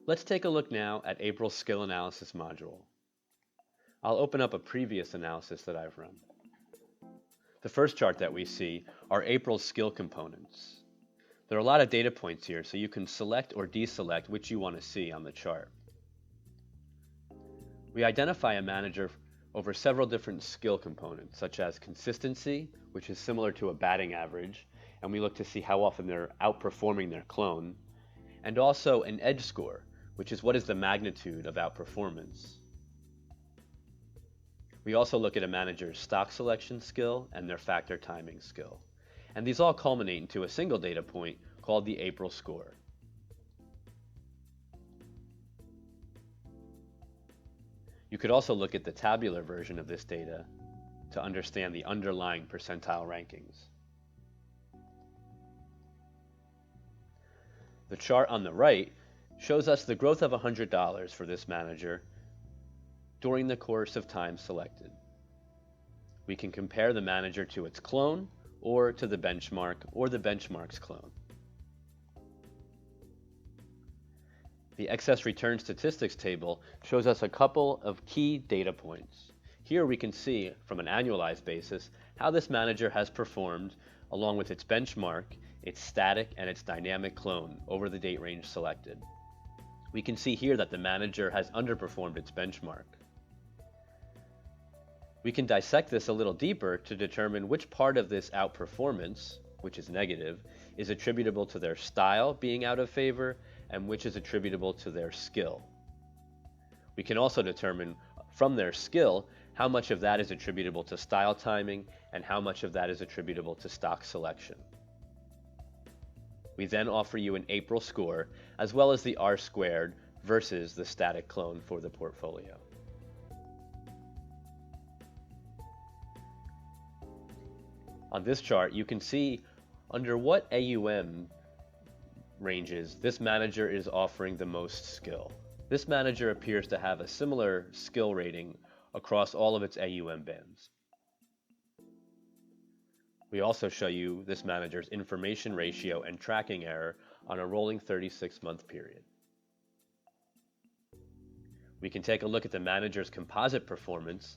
Let's take a look now at Apryl's skill analysis module. I'll open up a previous analysis that I've run. The first chart that we see are Apryl's skill components. There are a lot of data points here, so you can select or deselect which you want to see on the chart. We identify a manager over several different skill components, such as consistency, which is similar to a batting average, and we look to see how often they're outperforming their clone, and also an edge score, which is what is the magnitude of outperformance. We also look at a manager's stock selection skill and their factor timing skill. And these all culminate into a single data point called the Apryl score. You could also look at the tabular version of this data to understand the underlying percentile rankings. The chart on the right shows us the growth of $100 for this manager during the course of time selected. We can compare the manager to its clone or to the benchmark or the benchmark's clone. The excess return statistics table shows us a couple of key data points. Here we can see from an annualized basis how this manager has performed along with its benchmark, its static, and its dynamic clone over the date range selected. We can see here that the manager has underperformed its benchmark. We can dissect this a little deeper to determine which part of this outperformance, which is negative, is attributable to their style being out of favor and which is attributable to their skill. We can also determine from their skill how much of that is attributable to style timing and how much of that is attributable to stock selection. We then offer you an Apryl score as well as the R-squared versus the static clone for the portfolio. On this chart, you can see under what AUM ranges this manager is offering the most skill. This manager appears to have a similar skill rating across all of its AUM bands. We also show you this manager's information ratio and tracking error on a rolling 36-month period. We can take a look at the manager's composite performance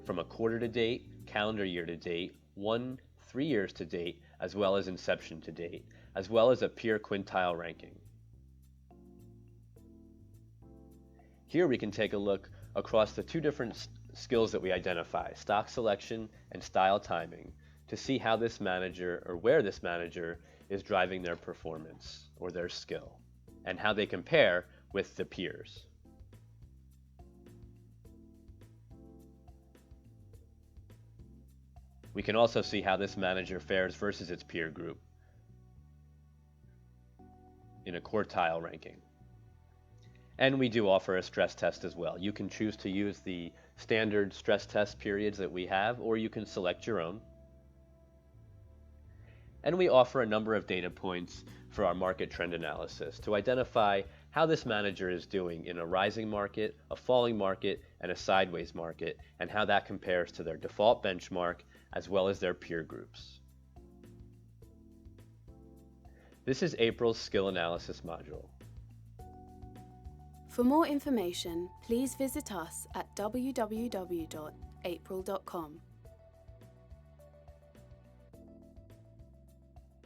from a quarter to date, calendar year to date, 3 years to date, as well as inception to date, as well as a peer quintile ranking. Here we can take a look across the two different skills that we identify, stock selection and style timing, to see how this manager or where this manager is driving their performance or their skill, and how they compare with the peers. We can also see how this manager fares versus its peer group in a quartile ranking. And we do offer a stress test as well. You can choose to use the standard stress test periods that we have, or you can select your own. And we offer a number of data points for our market trend analysis to identify how this manager is doing in a rising market, a falling market, and a sideways market, and how that compares to their default benchmark as well as their peer groups. This is Apryl's skill analysis module. For more information, please visit us at www.aapryl.com.